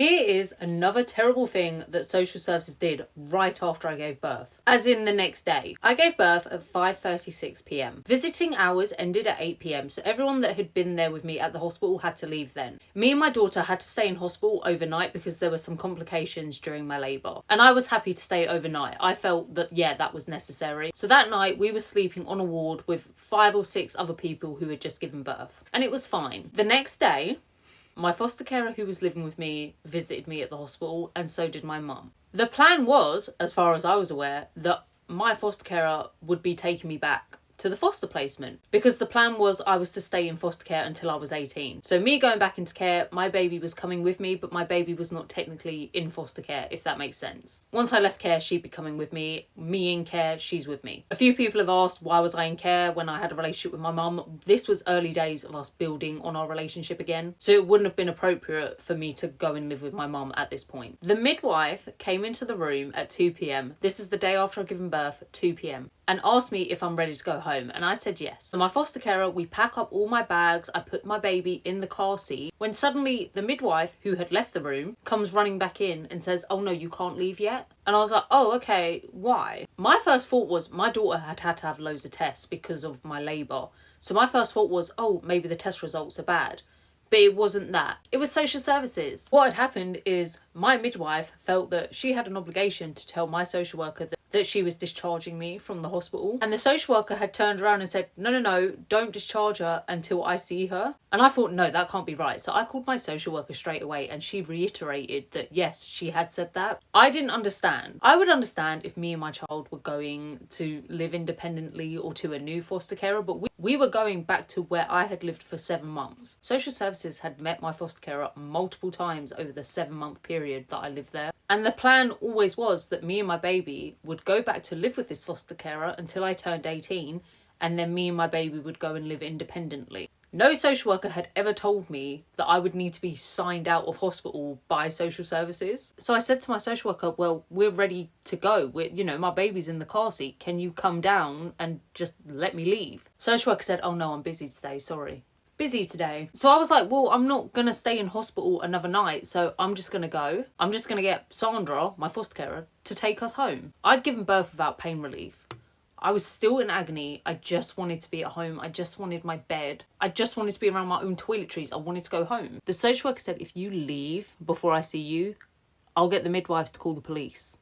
Here is another terrible thing that social services did right after I gave birth. As in the next day. I gave birth at 5:36 p.m. Visiting hours ended at 8 p.m, so everyone that had been there with me at the hospital had to leave then. Me and my daughter had to stay in hospital overnight because there were some complications during my labour. And I was happy to stay overnight. I felt that, yeah, that was necessary. So that night we were sleeping on a ward with 5 or 6 other people who had just given birth. And it was fine. The next day, my foster carer who was living with me visited me at the hospital, and so did my mum. The plan was, as far as I was aware, that my foster carer would be taking me back to the foster placement, because the plan was I was to stay in foster care until I was 18. So me going back into care, my baby was coming with me, but my baby was not technically in foster care, if that makes sense. Once I left care, she'd be coming with me in care, she's with me. A few people have asked why was I in care when I had a relationship with my mum. This was early days of us building on our relationship again, so it wouldn't have been appropriate for me to go and live with my mum at this point. The midwife came into the room at 2 p.m. This is the day after I'd given birth, 2 p.m. and asked me if I'm ready to go home, and I said yes. So my foster carer, we pack up all my bags, I put my baby in the car seat, when suddenly the midwife, who had left the room, comes running back in and says, "Oh no, you can't leave yet." And I was like, oh, okay, why? My first thought was my daughter had to have loads of tests because of my labour. So my first thought was, oh, maybe the test results are bad. But it wasn't that. It was social services. What had happened is my midwife felt that she had an obligation to tell my social worker that she was discharging me from the hospital. And the social worker had turned around and said, no, don't discharge her until I see her. And I thought, no, that can't be right. So I called my social worker straight away, and she reiterated that yes, she had said that. I didn't understand. I would understand if me and my child were going to live independently or to a new foster carer, but we were going back to where I had lived for 7 months. Social services had met my foster carer multiple times over the 7-month period that I lived there. And the plan always was that me and my baby would go back to live with this foster carer until I turned 18, and then me and my baby would go and live independently. No social worker had ever told me that I would need to be signed out of hospital by social services. So I said to my social worker, well, we're ready to go. My baby's in the car seat. Can you come down and just let me leave? Social worker said, oh no, I'm busy today, sorry. Busy today. So I was like, well, I'm not gonna stay in hospital another night, so I'm just gonna go. I'm just gonna get Sandra, my foster carer, to take us home. I'd given birth without pain relief. I was still in agony. I just wanted to be at home. I just wanted my bed. I just wanted to be around my own toiletries. I wanted to go home. The social worker said, if you leave before I see you, I'll get the midwives to call the police.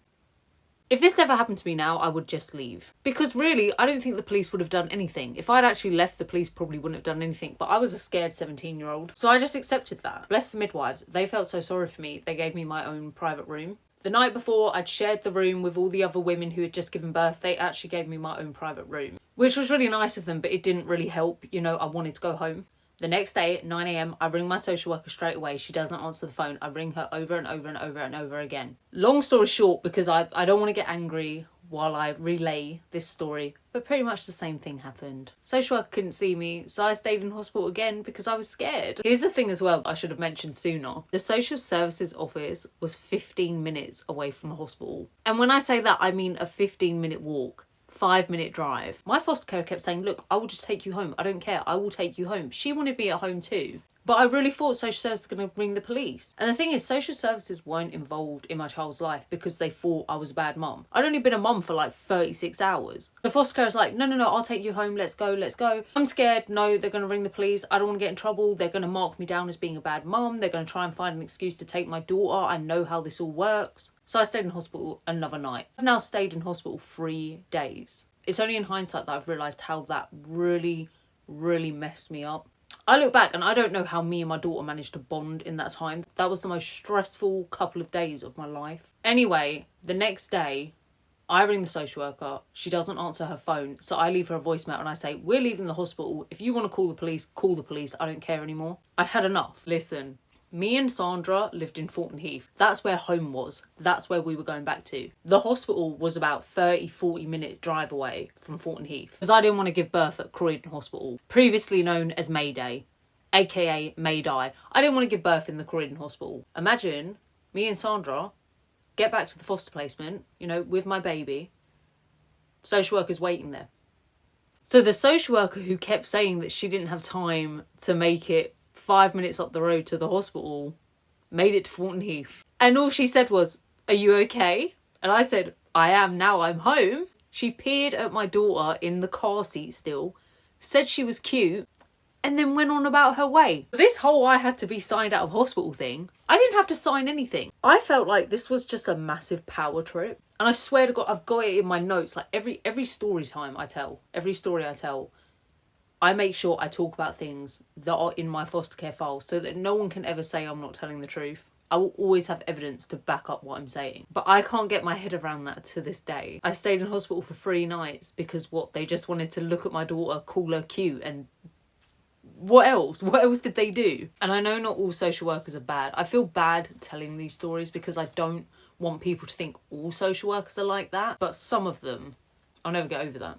If this ever happened to me now, I would just leave. Because really, I don't think the police would have done anything. If I'd actually left, the police probably wouldn't have done anything. But I was a scared 17-year-old. So I just accepted that. Bless the midwives. They felt so sorry for me. They gave me my own private room. The night before, I'd shared the room with all the other women who had just given birth. They actually gave me my own private room, which was really nice of them, but it didn't really help. I wanted to go home. The next day at 9 a.m, I ring my social worker straight away. She doesn't answer the phone. I ring her over and over and over and over again. Long story short, because I don't want to get angry while I relay this story, but pretty much the same thing happened. Social worker couldn't see me, so I stayed in hospital again because I was scared. Here's the thing as well I should have mentioned sooner. The social services office was 15 minutes away from the hospital. And when I say that, I mean a 15-minute walk. 5-minute drive. My foster carer kept saying, look, I will just take you home. I don't care. I will take you home. She wanted me at home too. But I really thought social services were going to ring the police. And the thing is, social services weren't involved in my child's life because they thought I was a bad mum. I'd only been a mum for like 36 hours. The foster carer was like, no, I'll take you home. Let's go. I'm scared. No, they're going to ring the police. I don't want to get in trouble. They're going to mark me down as being a bad mum. They're going to try and find an excuse to take my daughter. I know how this all works. So I stayed in hospital another night. I've now stayed in hospital 3 days. It's only in hindsight that I've realised how that really, really messed me up. I look back and I don't know how me and my daughter managed to bond in that time. That was the most stressful couple of days of my life. Anyway, the next day, I ring the social worker. She doesn't answer her phone. So I leave her a voicemail and I say, we're leaving the hospital. If you want to call the police, call the police. I don't care anymore. I'd had enough. Listen. Me and Sandra lived in Thornton Heath. That's where home was. That's where we were going back to. The hospital was about 40 minute drive away from Thornton Heath. Because I didn't want to give birth at Croydon Hospital, previously known as Mayday, aka Mayday. I didn't want to give birth in the Croydon Hospital. Imagine me and Sandra get back to the foster placement, with my baby. Social worker's waiting there. So the social worker who kept saying that she didn't have time to make it 5 minutes up the road to the hospital made it to Thornton Heath. And all she said was, "Are you okay?" And I said, "I am now I'm home." She peered at my daughter in the car seat still, said she was cute, and then went on about her way. This whole I had to be signed out of hospital thing, I didn't have to sign anything. I felt like this was just a massive power trip. And I swear to God, I've got it in my notes. Like every story time I tell, every story I tell, I make sure I talk about things that are in my foster care files so that no one can ever say I'm not telling the truth. I will always have evidence to back up what I'm saying. But I can't get my head around that to this day. I stayed in hospital for 3 nights because they just wanted to look at my daughter, call her cute, and what else? What else did they do? And I know not all social workers are bad. I feel bad telling these stories because I don't want people to think all social workers are like that. But some of them, I'll never get over that.